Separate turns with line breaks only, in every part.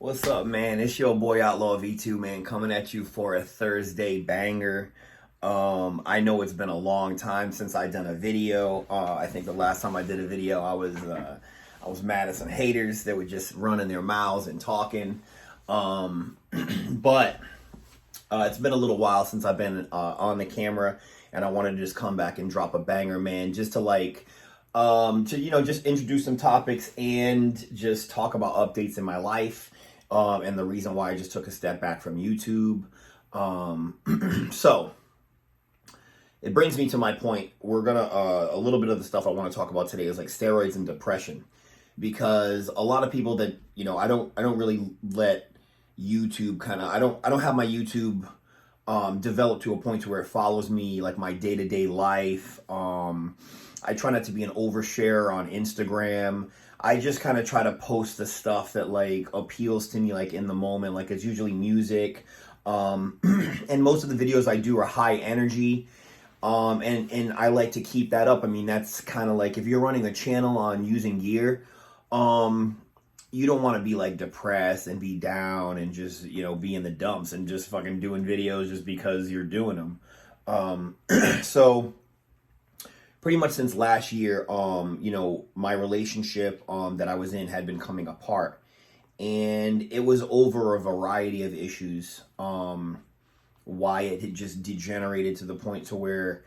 What's up, man? It's your boy Outlaw V2, man, coming at you for a Thursday banger. I know it's been a long time since I done a video. I think the last time I did a video, I was mad at some haters that were just running their mouths and talking. But it's been a little while since I've been on the camera, and I wanted to just come back and drop a banger, man, just to just introduce some topics and just talk about updates in my life. And the reason why I just took a step back from YouTube. So it brings me to my point. We're gonna a little bit of the stuff I want to talk about today is like steroids and depression, because a lot of people that I don't really let YouTube I don't have my YouTube develop to a point to where it follows me like my day-to-day life. I try not to be an overshare on Instagram. I just kind of try to post the stuff that like appeals to me like in the moment. Like it's usually music. And most of the videos I do are high energy. And I like to keep that up. I mean, that's kind of like if you're running a channel on using gear, you don't want to be like depressed and be down and just, be in the dumps and just fucking doing videos just because you're doing them. So pretty much since last year, my relationship that I was in had been coming apart, and it was over a variety of issues. Why it had just degenerated to the point to where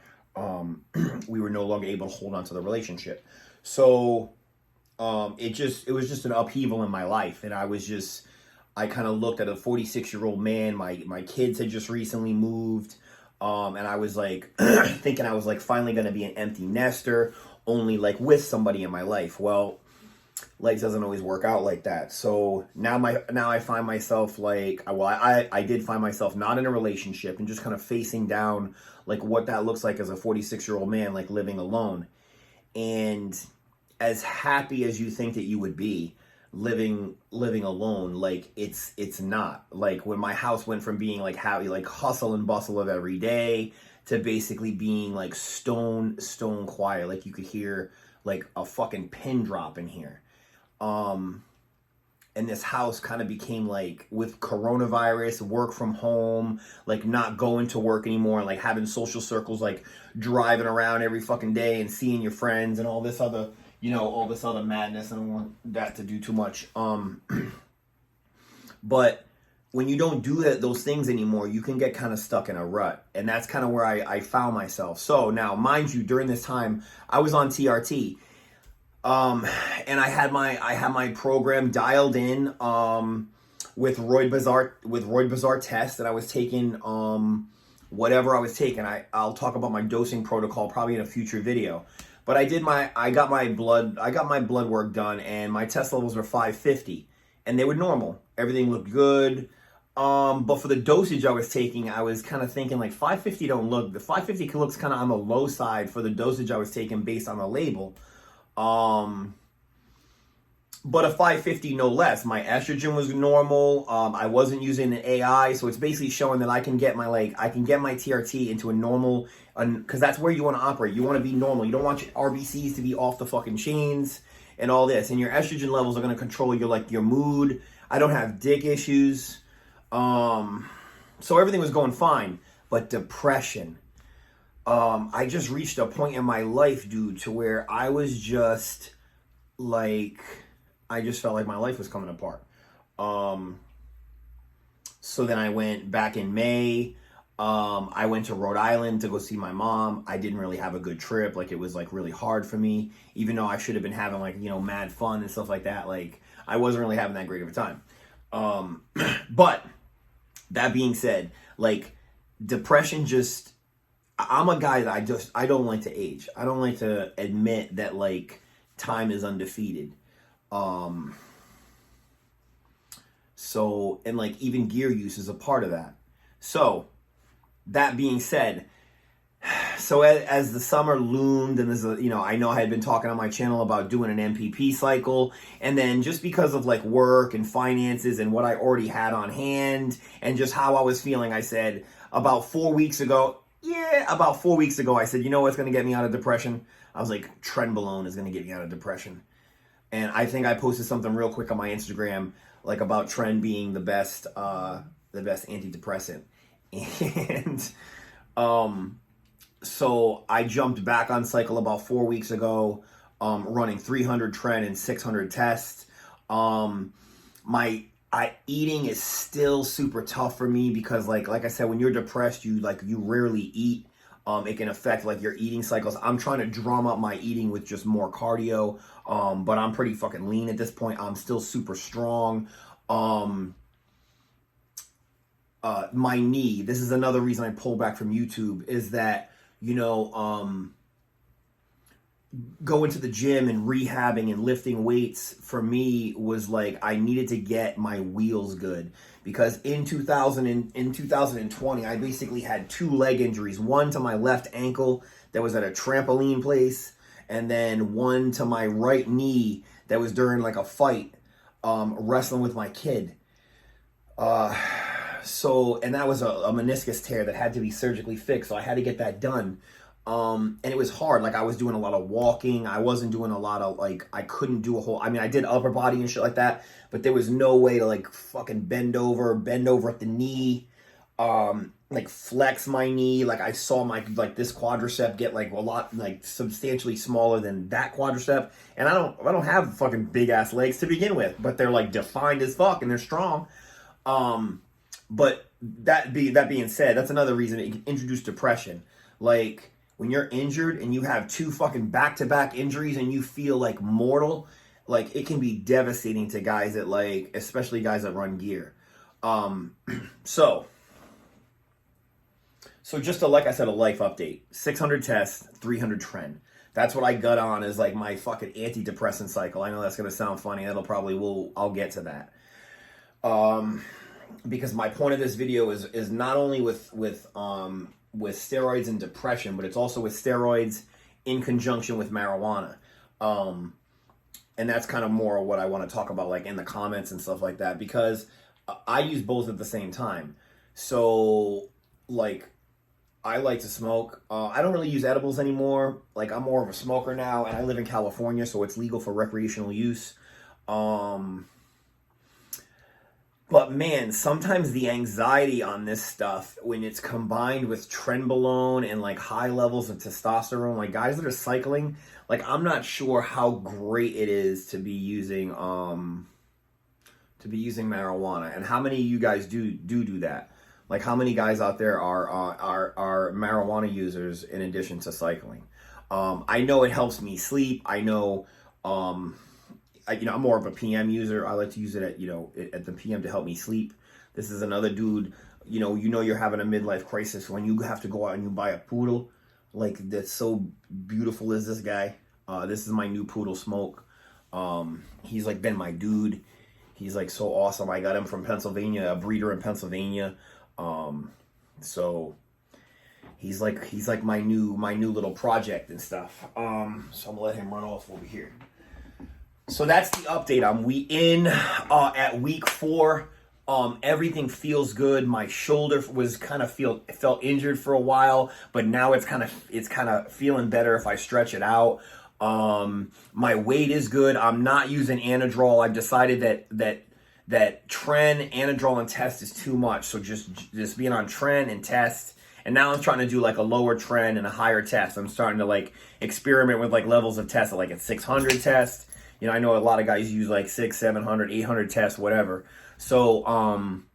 we were no longer able to hold on to the relationship. So it was just an upheaval in my life, and I kind of looked at a 46-year-old man. My kids had just recently moved. And I was like thinking I was like finally going to be an empty nester, only like with somebody in my life. Well, life doesn't always work out like that. So now I find myself I did find myself not in a relationship and just kind of facing down like what that looks like as a 46-year-old man, like living alone. And as happy as you think that you would be living alone, like it's not. Like when my house went from being like happy, like hustle and bustle of every day, to basically being like stone quiet. Like you could hear like a fucking pin drop in here. And this house kind of became like, with coronavirus, work from home, like not going to work anymore, like having social circles, like driving around every fucking day and seeing your friends and all this other madness. I don't want that to do too much. But when you don't do those things anymore, you can get kind of stuck in a rut. And that's kind of where I found myself. So now, mind you, during this time, I was on TRT. And I had my program dialed in with Roy Bazaar test, and I was taking whatever I was taking. I'll talk about my dosing protocol probably in a future video. But I got my blood work done, and my test levels were 550, and they were normal. Everything looked good. But for the dosage I was taking, I was kind of thinking like 550 the 550 looks kind of on the low side for the dosage I was taking based on the label. But a 550 no less. My estrogen was normal. I wasn't using an AI, so it's basically showing that I can get my TRT into a normal, because that's where you want to operate. You want to be normal. You don't want your RBCs to be off the fucking chains and all this. And your estrogen levels are going to control your mood. I don't have dick issues. So everything was going fine. But depression. I just reached a point in my life, dude, to where I was just like, I just felt like my life was coming apart. So then I went back in May. I went to Rhode Island to go see my mom. I didn't really have a good trip. Like, it was like really hard for me, even though I should have been having like, mad fun and stuff like that. Like, I wasn't really having that great of a time. But that being said, like, depression I'm a guy that I don't like to age. I don't like to admit that like time is undefeated. So, and like even gear use is a part of that. So that being said, so as the summer loomed, and I know I had been talking on my channel about doing an MPP cycle, and then just because of like work and finances and what I already had on hand and just how I was feeling, I said about 4 weeks ago, I said, you know what's going to get me out of depression? I was like, Trenbolone is going to get me out of depression. And I think I posted something real quick on my Instagram, like about Tren being the best antidepressant. And so I jumped back on cycle about 4 weeks ago, running 300 Tren and 600 tests. Eating is still super tough for me because like I said, when you're depressed, you rarely eat. It can affect like your eating cycles. I'm trying to drum up my eating with just more cardio. But I'm pretty fucking lean at this point. I'm still super strong. My knee, this is another reason I pull back from YouTube, is that, going to the gym and rehabbing and lifting weights for me was like, I needed to get my wheels good, because in 2020, I basically had 2 leg injuries, one to my left ankle that was at a trampoline place, and then one to my right knee that was during like a fight, wrestling with my kid. And that was a meniscus tear that had to be surgically fixed. So I had to get that done. And it was hard. Like I was doing a lot of walking. I wasn't doing a lot of I couldn't do I did upper body and shit like that, but there was no way to like fucking bend over at the knee, like flex my knee. Like I saw my, this quadricep get like a lot, like substantially smaller than that quadricep. And I don't have fucking big ass legs to begin with, but they're like defined as fuck and they're strong. But that being said, that's another reason it can introduce depression. Like when you're injured and you have 2 fucking back-to-back injuries and you feel like mortal, like it can be devastating to guys that especially guys that run gear. So just like I said, a life update, 600 tests, 300 Tren. That's what I got on as like my fucking antidepressant cycle. I know that's going to sound funny. I'll get to that. Because my point of this video is not only with steroids and depression, but it's also with steroids in conjunction with marijuana. And that's kind of more what I want to talk about, like in the comments and stuff like that, because I use both at the same time. So like, I like to smoke. I don't really use edibles anymore. Like I'm more of a smoker now, and I live in California, so it's legal for recreational use. But man, sometimes the anxiety on this stuff, when it's combined with Trenbolone and like high levels of testosterone, like guys that are cycling, like I'm not sure how great it is to be using marijuana. And how many of you guys do that? Like how many guys out there are marijuana users in addition to cycling? I know it helps me sleep. I know I'm more of a PM user. I like to use it at the PM to help me sleep. This is another dude, you're having a midlife crisis when you have to go out and you buy a poodle. Like that's so beautiful is this guy. This is my new poodle Smoke. He's like been my dude. He's like so awesome. I got him from Pennsylvania, a breeder in Pennsylvania. So he's like my new little project and stuff. So I'm gonna let him run off over here. So that's the update. We in at week 4. Everything feels good. My shoulder was felt injured for a while, but now it's kind of feeling better if I stretch it out. My weight is good. I'm not using Anadrol. I've decided that Tren, Anadrol, and test is too much. So just being on Tren and test. And now I'm trying to do like a lower Tren and a higher test. I'm starting to like experiment with like levels of test, like a 600 test. I know a lot of guys use like 600, 700, 800 tests, whatever. So I'm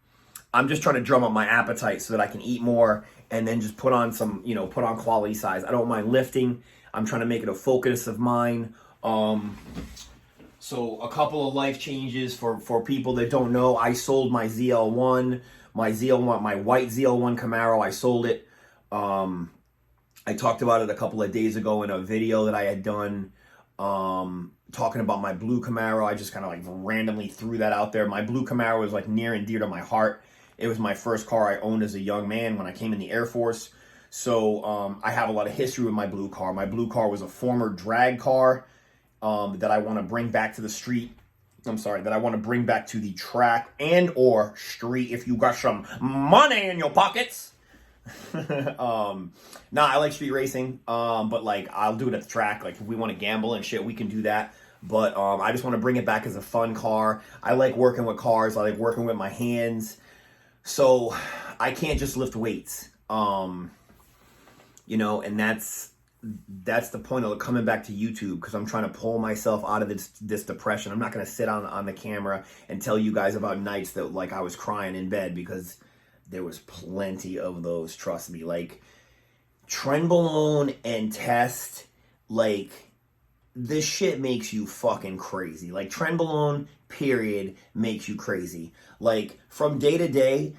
just trying to drum up my appetite so that I can eat more and then just put on put on quality size. I don't mind lifting. I'm trying to make it a focus of mine. So a couple of life changes for people that don't know. I sold my ZL1, my white ZL1 Camaro. I sold it. I talked about it a couple of days ago in a video that I had done. Talking about my blue Camaro. I just kind of like randomly threw that out there. My blue Camaro was like near and dear to my heart. It was my first car I owned as a young man when I came in the Air Force. So I have a lot of history with my blue car. My blue car was a former drag car that I want to bring back to the street. That I want to bring back to the track and or street if you got some money in your pockets. I like street racing, but like I'll do it at the track. Like if we want to gamble and shit, we can do that. But I just want to bring it back as a fun car. I like working with cars. I like working with my hands. So I can't just lift weights. You know, and that's the point of coming back to YouTube, because I'm trying to pull myself out of this depression. I'm not going to sit on the camera and tell you guys about nights that like I was crying in bed, because there was plenty of those, trust me. Like Trenbolone and test, like this shit makes you fucking crazy. Like Trenbolone, period, makes you crazy. Like from day to day,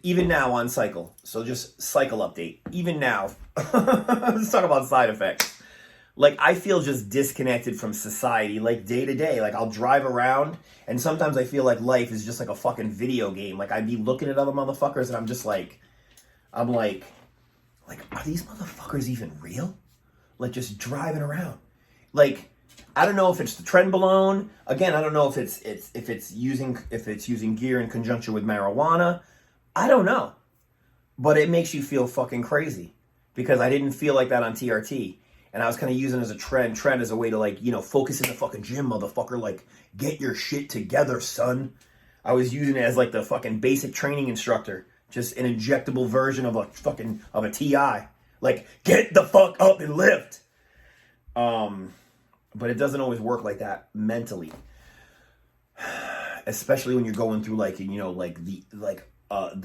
even now on cycle. So just cycle update. Even now, let's talk about side effects. Like I feel just disconnected from society, like day to day. Like I'll drive around and sometimes I feel like life is just like a fucking video game. Like I'd be looking at other motherfuckers and I'm just like, are these motherfuckers even real? Like just driving around. Like, I don't know if it's the Trenbolone. Again, I don't know if it's using gear in conjunction with marijuana. I don't know. But it makes you feel fucking crazy, because I didn't feel like that on TRT. And I was kind of using it as a trend as a way to, like, you know, focus in the fucking gym, motherfucker. Like, get your shit together, son. I was using it as like the fucking basic training instructor. Just an injectable version of a TI. Like, get the fuck up and lift. But it doesn't always work like that mentally. Especially when you're going through like, you know, like the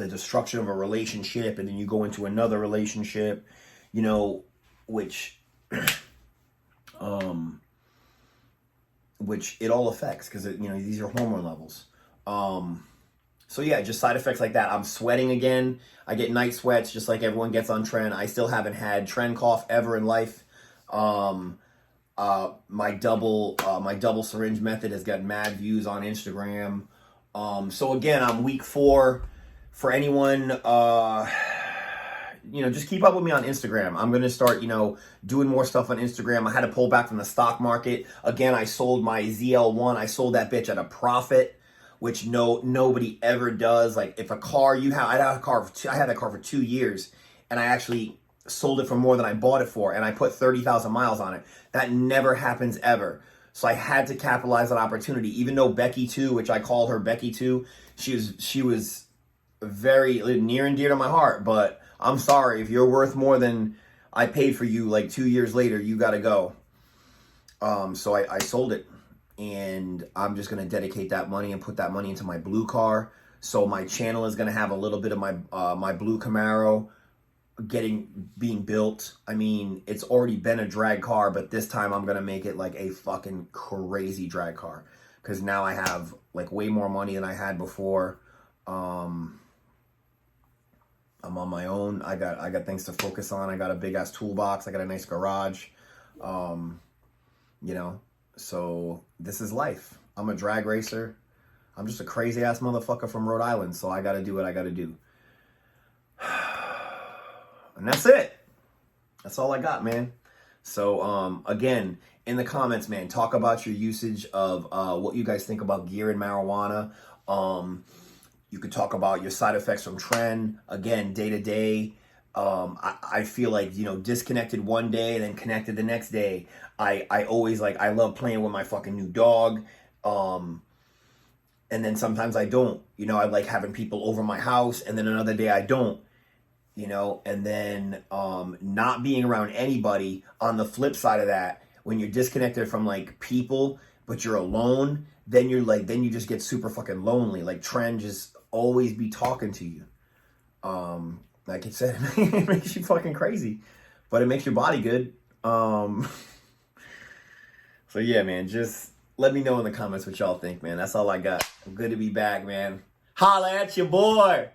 destruction of a relationship, and then you go into another relationship, you know, which it all affects, because you know, these are hormone levels. So yeah, just side effects like that. I'm sweating again. I get night sweats just like everyone gets on Tren. I still haven't had Tren cough ever in life. My double syringe method has got mad views on Instagram. So again, I'm week 4. For anyone, you know, just keep up with me on Instagram. I'm going to start, you know, doing more stuff on Instagram. I had to pull back from the stock market. Again, I sold my ZL1. I sold that bitch at a profit, which nobody ever does. Like if a car I had that car for 2 years, and I actually sold it for more than I bought it for, and I put 30,000 miles on it. That never happens ever. So I had to capitalize on opportunity. Even though Becky 2, which I call her Becky 2, she was very near and dear to my heart, but I'm sorry, if you're worth more than I paid for you like 2 years later, you gotta go. So I sold it, and I'm just gonna dedicate that money and put that money into my blue car. So my channel is gonna have a little bit of my blue Camaro being built. I mean, it's already been a drag car, but this time I'm gonna make it like a fucking crazy drag car, because now I have like way more money than I had before. I'm on my own. I got things to focus on. I got a big ass toolbox. I got a nice garage. You know, so this is life. I'm a drag racer. I'm just a crazy ass motherfucker from Rhode Island, so I got to do what I got to do. And that's it. That's all I got, man. So, again, in the comments, man, talk about your usage of what you guys think about gear and marijuana. You could talk about your side effects from Tren. Again, day to day. I feel like, you know, disconnected one day and then connected the next day. I always I love playing with my fucking new dog. And then sometimes I don't. You know, I like having people over my house, and then another day I don't. You know, and then not being around anybody. On the flip side of that, when you're disconnected from like people, but you're alone, then you just get super fucking lonely. Like Tren just always be talking to you. Like it said, it makes you fucking crazy, but it makes your body good. So yeah, man, just let me know in the comments what y'all think, man. That's all I got. Good to be back, man. Holla at your boy.